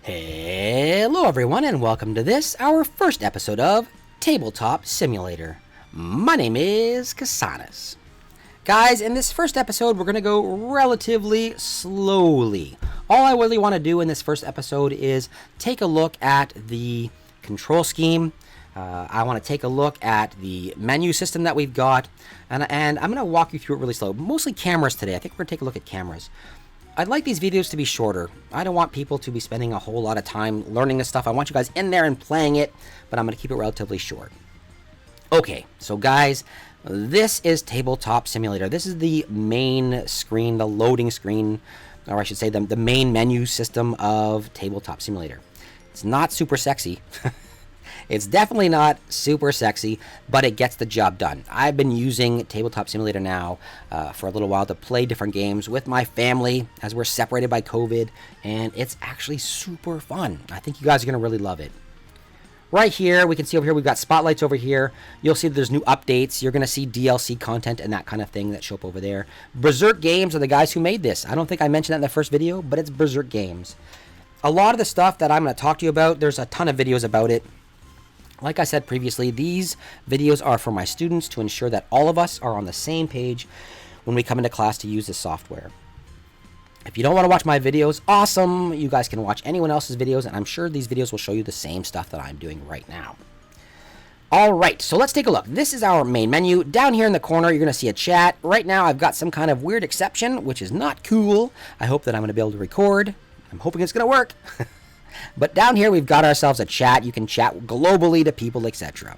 Hello everyone and welcome to this, our first episode of Tabletop Simulator. My name is Kasanas. Guys, in this first episode we're going to go relatively slowly. All I really want to do in this first episode is take a look at the control scheme. I want to take a look at the menu system that we've got, and I'm going to walk you through it really slow. Mostly cameras today. I think we're going to take a look at cameras. I'd like these videos to be shorter. I don't want people to be spending a whole lot of time learning this stuff. I want you guys in there and playing it, but I'm going to keep it relatively short. Okay, so guys, this is Tabletop Simulator. This is the main screen, the loading screen, or I should say the main menu system of Tabletop Simulator. It's not super sexy. It's definitely not super sexy, but it gets the job done. I've been using Tabletop Simulator now for a little while to play different games with my family as we're separated by COVID, and it's actually super fun. I think you guys are going to really love it. Right here, we can see over here, we've got spotlights over here. You'll see that there's new updates. You're going to see DLC content and that kind of thing that show up over there. Berserk Games are the guys who made this. I don't think I mentioned that in the first video, but it's Berserk Games. A lot of the stuff that I'm going to talk to you about, there's a ton of videos about it. Like I said previously, these videos are for my students to ensure that all of us are on the same page when we come into class to use this software. If you don't want to watch my videos, awesome. You guys can watch anyone else's videos, and I'm sure these videos will show you the same stuff that I'm doing right now. All right, so let's take a look. This is our main menu. Down here in the corner, you're going to see a chat. Right now, I've got some kind of weird exception, which is not cool. I hope that I'm going to be able to record. I'm hoping it's going to work. But down here, we've got ourselves a chat. You can chat globally to people, etc.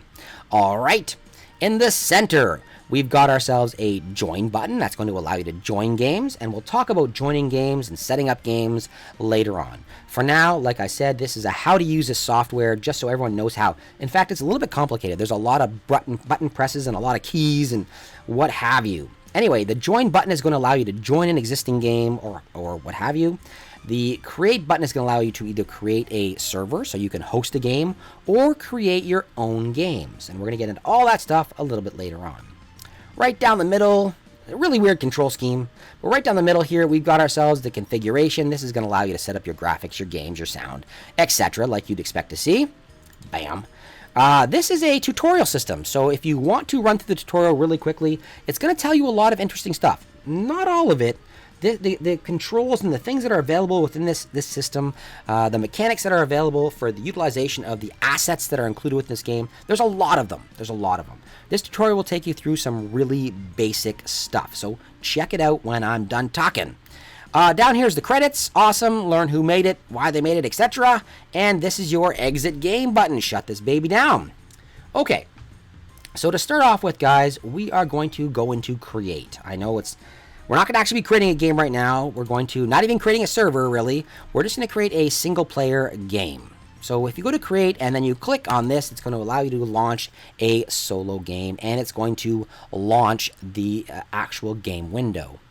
All right. In the center, we've got ourselves a join button. That's going to allow you to join games. And we'll talk about joining games and setting up games later on. For now, like I said, this is a how to use this software just so everyone knows how. In fact, it's a little bit complicated. There's a lot of button presses and a lot of keys and what have you. Anyway, the join button is going to allow you to join an existing game or what have you. The create button is going to allow you to either create a server so you can host a game or create your own games. And we're going to get into all that stuff a little bit later on. Right down the middle, a really weird control scheme. But right down the middle here, we've got ourselves the configuration. This is going to allow you to set up your graphics, your games, your sound, etc. like you'd expect to see. Bam. This is a tutorial system. So if you want to run through the tutorial really quickly, it's going to tell you a lot of interesting stuff. Not all of it. The controls and the things that are available within this system, the mechanics that are available for the utilization of the assets that are included with this game, there's a lot of them. This tutorial will take you through some really basic stuff, so check it out when I'm done talking. Down here's the credits. Awesome. Learn who made it, why they made it, etc. And this is your exit game button. Shut this baby down. Okay, so to start off with, guys, we are going to go into create. I know we're not going to actually be creating a game right now. We're going to, not even creating a server, really. We're just going to create a single-player game. So if you go to create and then you click on this, it's going to allow you to launch a solo game, and it's going to launch the actual game window.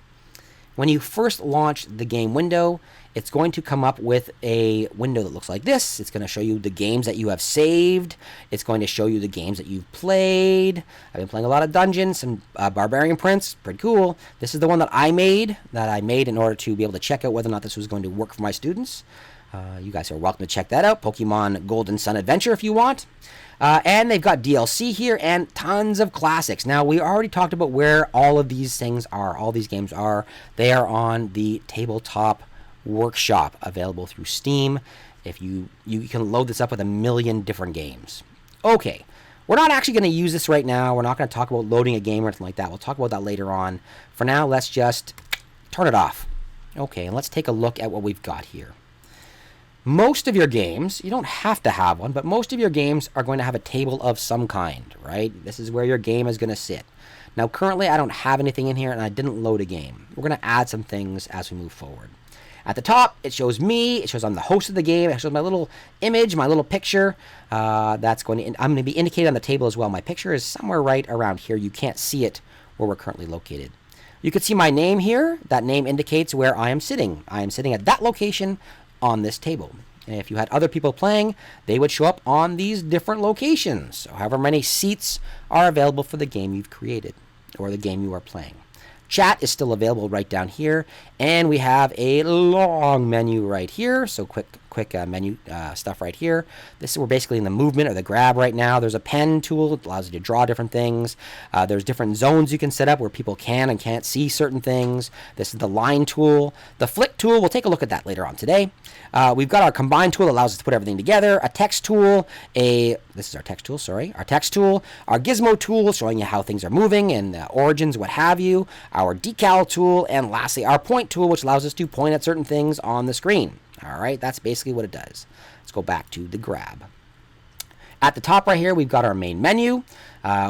When you first launch the game window, it's going to come up with a window that looks like this. It's going to show you the games that you have saved. It's going to show you the games that you've played. I've been playing a lot of Dungeons, some Barbarian Prince, pretty cool. This is the one that I made in order to be able to check out whether or not this was going to work for my students. You guys are welcome to check that out. Pokemon Golden Sun Adventure if you want. And they've got DLC here and tons of classics. Now, we already talked about where all of these things are, all these games are. They are on the Tabletop Workshop, available through Steam. If you can load this up with 1 million different games. Okay, we're not actually going to use this right now. We're not going to talk about loading a game or anything like that. We'll talk about that later on. For now, let's just turn it off. Okay, and let's take a look at what we've got here. Most of your games, you don't have to have one, but most of your games are going to have a table of some kind, right? This is where your game is going to sit. Now, currently, I don't have anything in here, and I didn't load a game. We're going to add some things as we move forward. At the top, it shows me. It shows I'm the host of the game. It shows my little image, my little picture. I'm going to be indicated on the table as well. My picture is somewhere right around here. You can't see it where we're currently located. You can see my name here. That name indicates where I am sitting. I am sitting at that location on this table. And if you had other people playing, they would show up on these different locations. So however many seats are available for the game you've created or the game you are playing. Chat is still available right down here, and we have a long menu right here. So quick quick menu stuff right here. This is, we're basically in the movement or the grab right now. There's a pen tool that allows you to draw different things. There's different zones you can set up where people can and can't see certain things. This is the line tool. The flick tool, we'll take a look at that later on today. We've got our combine tool that allows us to put everything together. A text tool, this is our text tool, sorry. Our text tool. Our gizmo tool showing you how things are moving and origins, what have you. Our decal tool. And lastly, our point tool, which allows us to point at certain things on the screen. All right, that's basically what it does. Let's go back to the grab. At the top right here, we've got our main menu.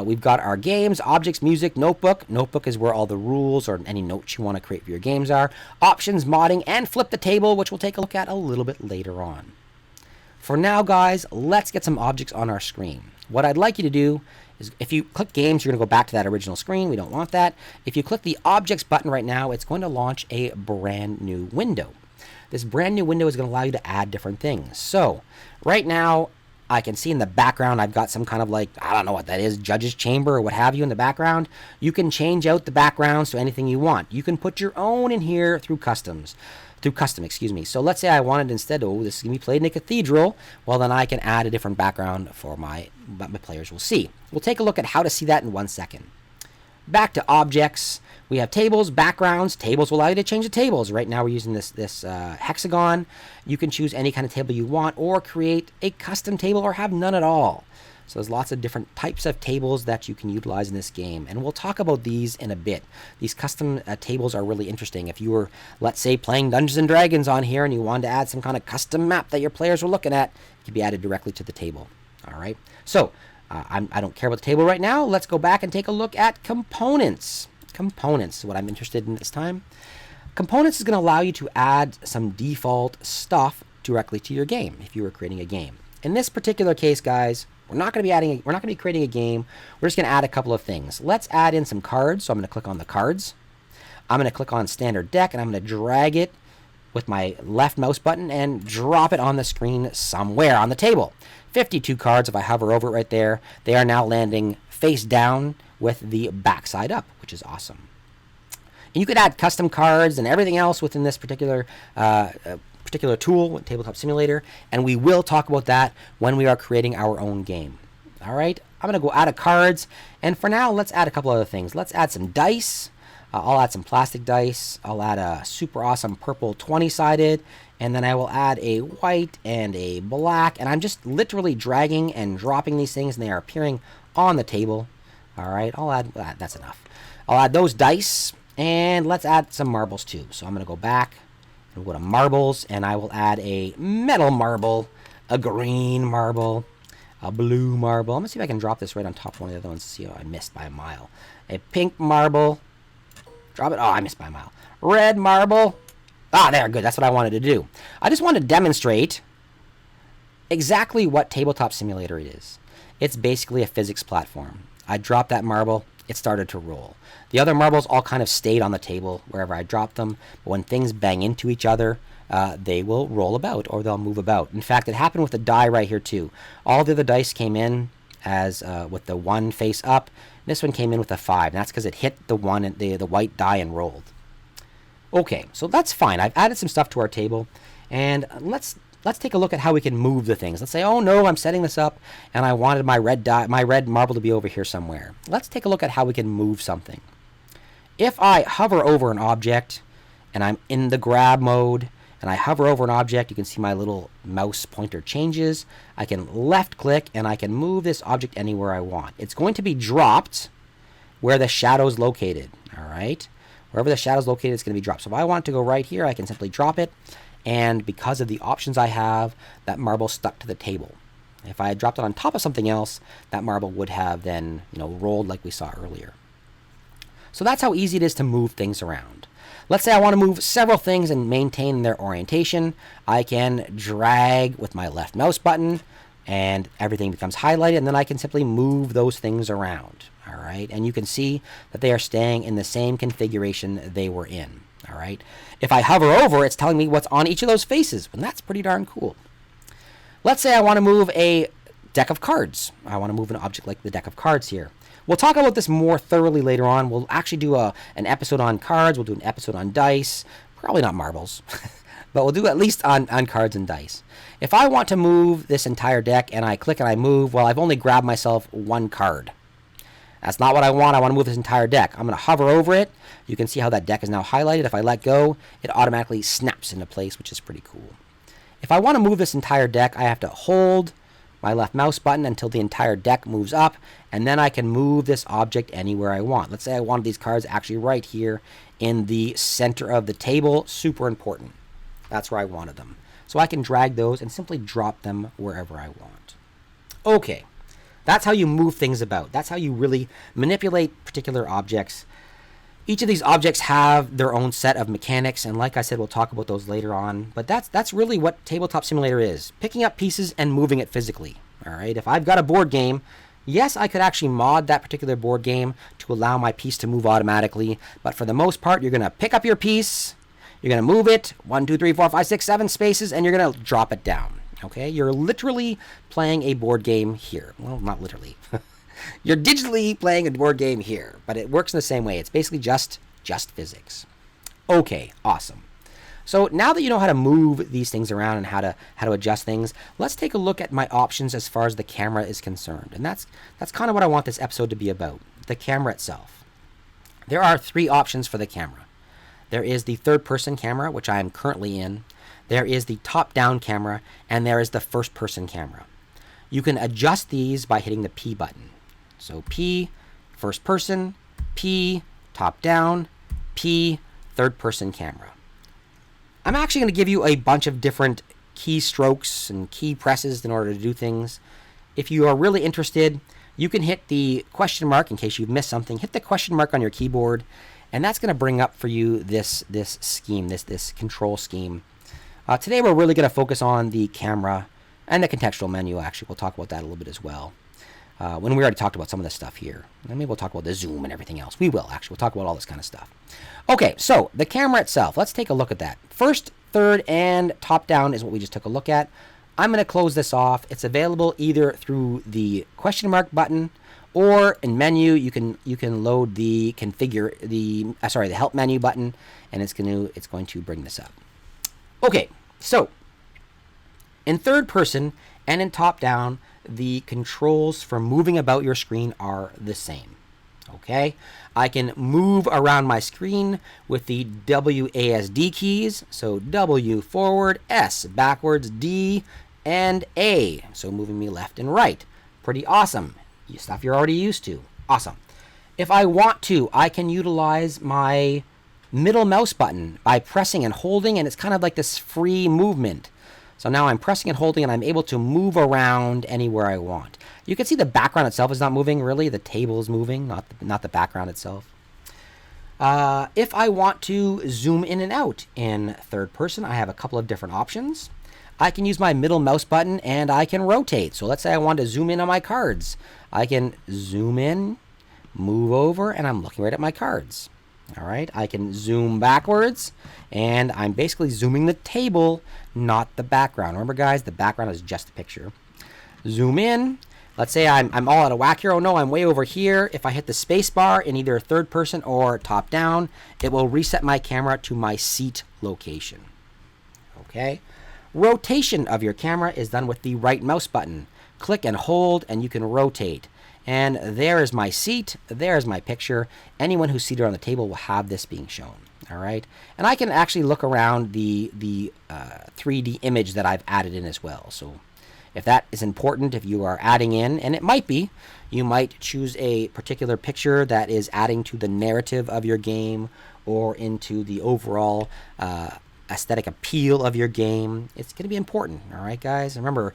We've got our games, objects, music, notebook. Notebook is where all the rules or any notes you want to create for your games are. Options, modding, and flip the table, which we'll take a look at a little bit later on. For now, guys, let's get some objects on our screen. What I'd like you to do is, if you click games, you're going to go back to that original screen. We don't want that. If you click the objects button right now, it's going to launch a brand new window. This brand new window is going to allow you to add different things. So right now, I can see in the background, I've got some kind of like, I don't know what that is, judge's chamber or what have you in the background. You can change out the backgrounds to anything you want. You can put your own in here through custom, excuse me. So let's say I wanted instead, this is going to be played in a cathedral. Well, then I can add a different background for what my players will see. We'll take a look at how to see that in 1 second. Back to objects. We have tables, backgrounds. Tables will allow you to change the tables. Right now we're using this hexagon. You can choose any kind of table you want or create a custom table or have none at all. So there's lots of different types of tables that you can utilize in this game. And we'll talk about these in a bit. These custom tables are really interesting. If you were, let's say, playing Dungeons & Dragons on here and you wanted to add some kind of custom map that your players were looking at, it can be added directly to the table. All right. So I don't care about the table right now. Let's go back and take a look at components. Components is what I'm interested in this time. Components is going to allow you to add some default stuff directly to your game if you were creating a game. In this particular case, guys, we're not going to be creating a game. We're just going to add a couple of things. Let's add in some cards. So I'm going to click on the cards. I'm going to click on standard deck and I'm going to drag it with my left mouse button and drop it on the screen somewhere on the table. 52 cards. If I hover over it right there, they are now landing face down with the backside up, which is awesome. And you could add custom cards and everything else within this particular tool, Tabletop Simulator, and we will talk about that when we are creating our own game. All right, I'm going to go out of cards, and for now, let's add a couple other things. Let's add some dice. I'll add some plastic dice. I'll add a super awesome purple 20-sided, and then I will add a white and a black, and I'm just literally dragging and dropping these things, and they are appearing on the table. All right, I'll add, that's enough. I'll add those dice, and let's add some marbles too. So I'm going to go back and go to marbles, and I will add a metal marble, a green marble, a blue marble. I'm going to see if I can drop this right on top of one of the other ones to see how I missed by a mile. A pink marble. Drop it. Oh, I missed by a mile. Red marble. Ah, there, good. That's what I wanted to do. I just wanted to demonstrate exactly what Tabletop Simulator is. It's basically a physics platform. I dropped that marble, it started to roll. The other marbles all kind of stayed on the table wherever I dropped them. But when things bang into each other, they will roll about or they'll move about. In fact, it happened with the die right here too. All the other dice came in as with the 1 face up. This one came in with a 5. And that's because it hit the white die and rolled. Okay, so that's fine. I've added some stuff to our table, and let's take a look at how we can move the things. Let's say, oh no, I'm setting this up, and I wanted my red marble to be over here somewhere. Let's take a look at how we can move something. If I hover over an object, and I'm in the grab mode, and I hover over an object, you can see my little mouse pointer changes. I can left click, and I can move this object anywhere I want. It's going to be dropped where the shadow is located. All right, wherever the shadow is located, it's going to be dropped. So if I want to go right here, I can simply drop it. And because of the options I have, that marble stuck to the table. If I had dropped it on top of something else, that marble would have then, rolled like we saw earlier. So that's how easy it is to move things around. Let's say I want to move several things and maintain their orientation. I can drag with my left mouse button, and everything becomes highlighted, and then I can simply move those things around. All right, and you can see that they are staying in the same configuration they were in. All right. If I hover over, it's telling me what's on each of those faces, and that's pretty darn cool. Let's say I want to move a deck of cards. I want to move an object like the deck of cards here. We'll talk about this more thoroughly later on. We'll actually do an episode on cards. We'll do an episode on dice. Probably not marbles. but we'll do at least on cards and dice. If I want to move this entire deck and I click and I move, well, I've only grabbed myself one card. That's not what I want. I want to move this entire deck. I'm going to hover over it. You can see how that deck is now highlighted. If I let go, it automatically snaps into place, which is pretty cool. If I want to move this entire deck, I have to hold my left mouse button until the entire deck moves up, and then I can move this object anywhere I want. Let's say I wanted these cards actually right here in the center of the table. Super important. That's where I wanted them. So I can drag those and simply drop them wherever I want. Okay, that's how you move things about. That's how you really manipulate particular objects. Each of these objects have their own set of mechanics, and like I said, we'll talk about those later on. But that's really what Tabletop Simulator is. Picking up pieces and moving it physically. All right, if I've got a board game, yes, I could actually mod that particular board game to allow my piece to move automatically. But for the most part, you're going to pick up your piece, you're going to move it 1, 2, 3, 4, 5, 6, 7 spaces, and you're going to drop it down. Okay, you're literally playing a board game here. Well, not literally. You're digitally playing a board game here, but it works in the same way. It's basically just physics. Okay, awesome. So now that you know how to move these things around and how to adjust things, let's take a look at my options as far as the camera is concerned. And that's kind of what I want this episode to be about, the camera itself. There are 3 options for the camera. There is the third-person camera, which I am currently in. There is the top-down camera, and there is the first-person camera. You can adjust these by hitting the P button. So P, first person, P, top down, P, third person camera. I'm actually going to give you a bunch of different keystrokes and key presses in order to do things. If you are really interested, you can hit the question mark in case you've missed something. Hit the question mark on your keyboard, and that's going to bring up for you this scheme, this control scheme. Today we're really going to focus on the camera and the contextual menu. Actually, we'll talk about that a little bit as well. When we already talked about some of this stuff here. And maybe we'll talk about the zoom and everything else. We will, actually. We'll talk about all this kind of stuff. Okay, so the camera itself. Let's take a look at that. First, third, and top down is what we just took a look at. I'm going to close this off. It's available either through the question mark button or in menu. You can load the configure the help menu button, and it's going to bring this up. Okay, so in third person and in top down, the controls for moving about your screen are the same. Okay, I can move around my screen with the WASD keys. So W forward, S backwards, D, and A. So moving me left and right. Pretty awesome. Stuff you're already used to. Awesome. If I want to, I can utilize my middle mouse button by pressing and holding, and it's kind of like this free movement. So now I'm pressing and holding, and I'm able to move around anywhere I want. You can see the background itself is not moving, really. The table is moving, not the background itself. If I want to zoom in and out in third person, I have a couple of different options. I can use my middle mouse button, and I can rotate. So let's say I want to zoom in on my cards. I can zoom in, move over, and I'm looking right at my cards. All right, I can zoom backwards, and I'm basically zooming the table, not the background. Remember, guys, the background is just a picture. Zoom in. Let's say I'm all out of whack here. Oh, no, I'm way over here. If I hit the space bar in either third person or top down, it will reset my camera to my seat location. Okay. Rotation of your camera is done with the right mouse button. Click and hold, and you can rotate. And there is my seat. There is my picture. Anyone who's seated on the table will have this being shown. All right. And I can actually look around the 3D image that I've added in as well. So if that is important, if you are adding in, and it might be, you might choose a particular picture that is adding to the narrative of your game or into the overall aesthetic appeal of your game. It's going to be important. All right, guys. Remember,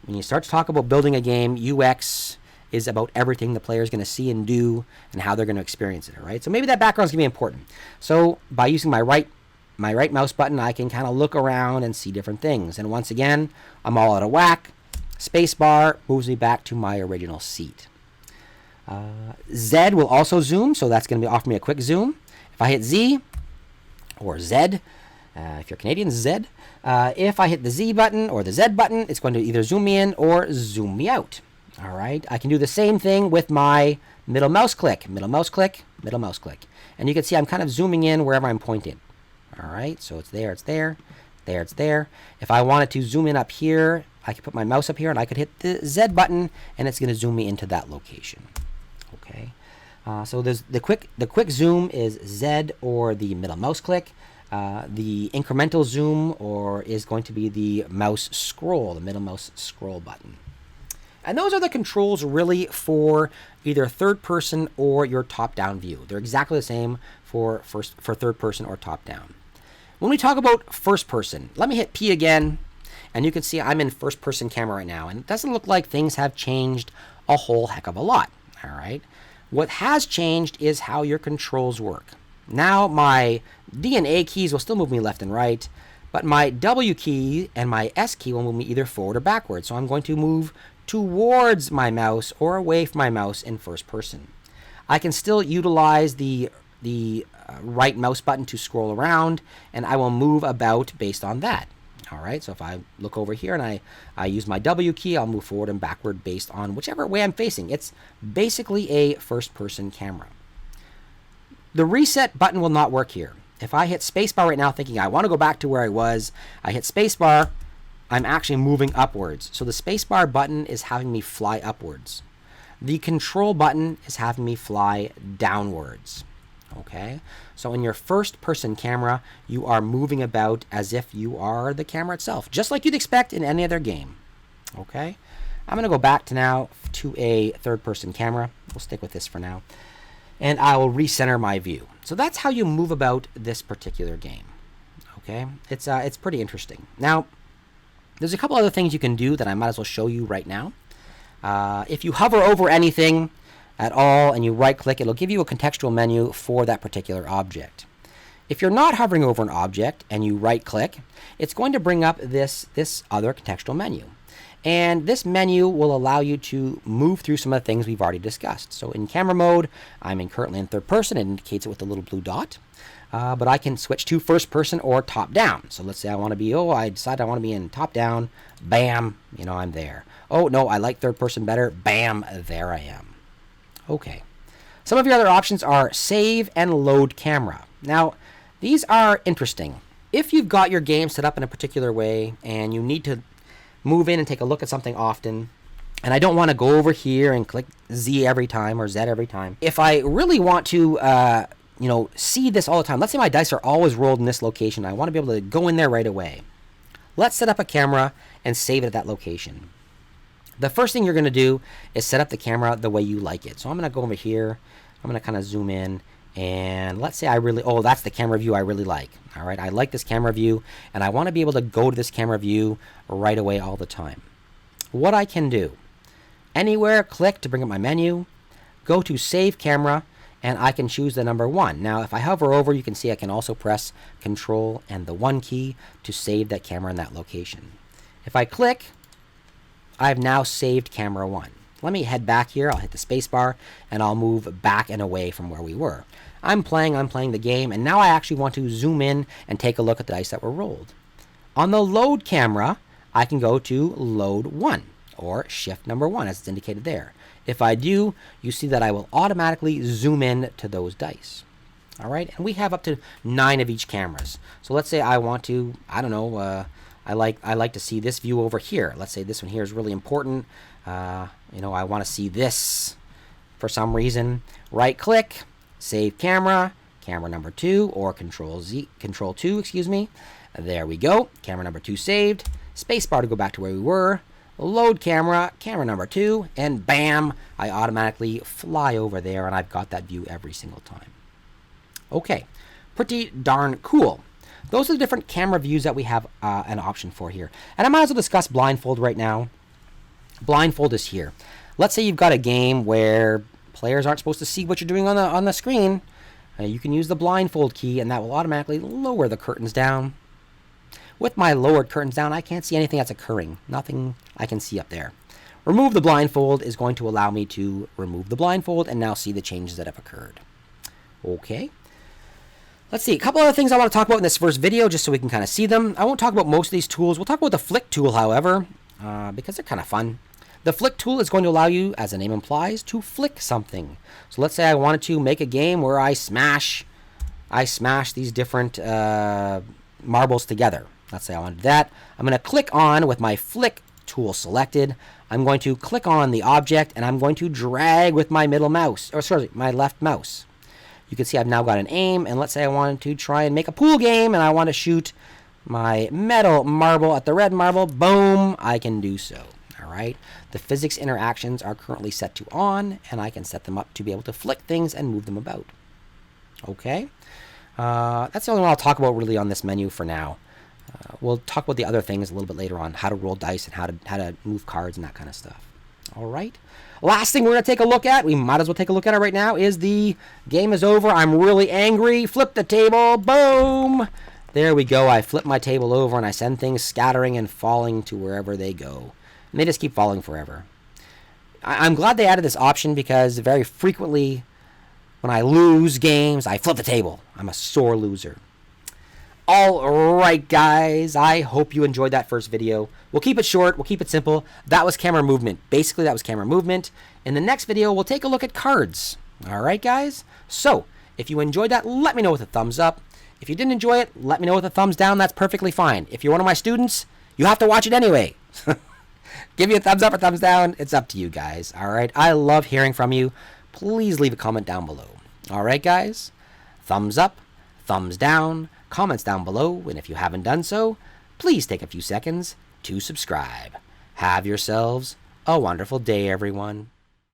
when you start to talk about building a game, UX is about everything the player is going to see and do and how they're going to experience it, all right? So maybe that background is going to be important. So by using my right mouse button, I can kind of look around and see different things. And once again, I'm all out of whack. Space bar moves me back to my original seat. Z will also zoom, so that's going to offer me a quick zoom. If I hit Z or Z, if you're Canadian, Z. If I hit the Z button or the Z button, it's going to either zoom me in or zoom me out. All right, I can do the same thing with my middle mouse click, middle mouse click, middle mouse click. And you can see I'm kind of zooming in wherever I'm pointing. All right, so it's there, There, it's there. If I wanted to zoom in up here, I could put my mouse up here and I could hit the Z button and it's going to zoom me into that location. Okay. So there's the quick zoom is Z or the middle mouse click. The incremental zoom is going to be the mouse scroll, the middle mouse scroll button. And those are the controls really for either third person or your top-down view. They're exactly the same for third person or top-down. When we talk about first person, let me hit P again, and you can see I'm in first person camera right now, and it doesn't look like things have changed a whole heck of a lot. All right. What has changed is how your controls work. Now my D and A keys will still move me left and right, but my W key and my S key will move me either forward or backward. So I'm going to move towards my mouse or away from my mouse in first person. I can still utilize the right mouse button to scroll around, and I will move about based on that. All right, so if I look over here and I use my W key, I'll move forward and backward based on whichever way I'm facing. It's basically a first-person camera. The reset button will not work here. If I hit spacebar right now thinking I want to go back to where I was, I hit spacebar, I'm actually moving upwards. So the spacebar button is having me fly upwards. The control button is having me fly downwards. Okay, so in your first person camera, you are moving about as if you are the camera itself, just like you'd expect in any other game. Okay, I'm going to go back to a third person camera. We'll stick with this for now. And I will recenter my view. So that's how you move about this particular game. Okay, it's pretty interesting. Now, there's a couple other things you can do that I might as well show you right now. If you hover over anything at all and you right click, it'll give you a contextual menu for that particular object. If you're not hovering over an object and you right click, it's going to bring up this other contextual menu. And this menu will allow you to move through some of the things we've already discussed. So in camera mode, I'm currently in third person. It indicates it with the little blue dot. But I can switch to first person or top down. So let's say I want to be, I decide I want to be in top down. Bam, I'm there. Oh, no, I like third person better. Bam, there I am. Okay. Some of your other options are save and load camera. Now, these are interesting. If you've got your game set up in a particular way and you need to move in and take a look at something often, and I don't want to go over here and click Z every time or Z every time. If I really want to, see this all the time, let's say my dice are always rolled in this location. I want to be able to go in there right away. Let's set up a camera and save it at that location. The first thing you're going to do is set up the camera the way you like it. So I'm going to go over here. I'm going to kind of zoom in. And let's say that's the camera view I really like. All right, I like this camera view. And I want to be able to go to this camera view right away all the time. What I can do, anywhere, click to bring up my menu. Go to Save Camera. And I can choose the number 1. Now, if I hover over, you can see I can also press Control and the 1 key to save that camera in that location. If I click, I've now saved camera 1. Let me head back here. I'll hit the space bar and I'll move back and away from where we were. I'm playing the game, and now I actually want to zoom in and take a look at the dice that were rolled. On the load camera, I can go to load 1 or shift number 1 as it's indicated there. If I do, you see that I will automatically zoom in to those dice. All right, and we have up to 9 of each cameras. So let's say I want to, I like to see this view over here. Let's say this one here is really important. I want to see this for some reason. Right click, save camera, camera number 2, or control 2, excuse me. There we go. Camera number 2 saved. Spacebar to go back to where we were. Load camera, camera number 2, and bam, I automatically fly over there and I've got that view every single time. Okay, pretty darn cool. Those are the different camera views that we have an option for here. And I might as well discuss blindfold right now. Blindfold is here. Let's say you've got a game where players aren't supposed to see what you're doing on the screen. You can use the blindfold key and that will automatically lower the curtains down. With my lowered curtains down, I can't see anything that's occurring. Nothing I can see up there. Remove the blindfold is going to allow me to remove the blindfold and now see the changes that have occurred. Okay. Let's see, a couple other things I want to talk about in this first video just so we can kind of see them. I won't talk about most of these tools. We'll talk about the flick tool, however, because they're kind of fun. The flick tool is going to allow you, as the name implies, to flick something. So let's say I wanted to make a game where I smash these different marbles together. Let's say I want to do that. I'm going to click on, with my flick tool selected, I'm going to click on the object, and I'm going to drag with my my left mouse. You can see I've now got an aim, and let's say I wanted to try and make a pool game, and I want to shoot my metal marble at the red marble. Boom, I can do so. All right. The physics interactions are currently set to on, and I can set them up to be able to flick things and move them about. Okay. That's the only one I'll talk about really on this menu for now. We'll talk about the other things a little bit later on, how to roll dice and how to move cards and that kind of stuff. All right. Last thing we're going to take a look at, we might as well take a look at it right now, is the game is over. I'm really angry. Flip the table. Boom. There we go. I flip my table over and I send things scattering and falling to wherever they go. And they just keep falling forever. I'm glad they added this option because very frequently when I lose games, I flip the table. I'm a sore loser. All right, guys. I hope you enjoyed that first video. We'll keep it short. We'll keep it simple. That was camera movement. Basically, that was camera movement. In the next video, we'll take a look at cards. All right, guys? So, if you enjoyed that, let me know with a thumbs up. If you didn't enjoy it, let me know with a thumbs down. That's perfectly fine. If you're one of my students, you have to watch it anyway. Give me a thumbs up or thumbs down. It's up to you guys. All right? I love hearing from you. Please leave a comment down below. All right, guys? Thumbs up, thumbs down, comments down below, and if you haven't done so, please take a few seconds to subscribe. Have yourselves a wonderful day, everyone.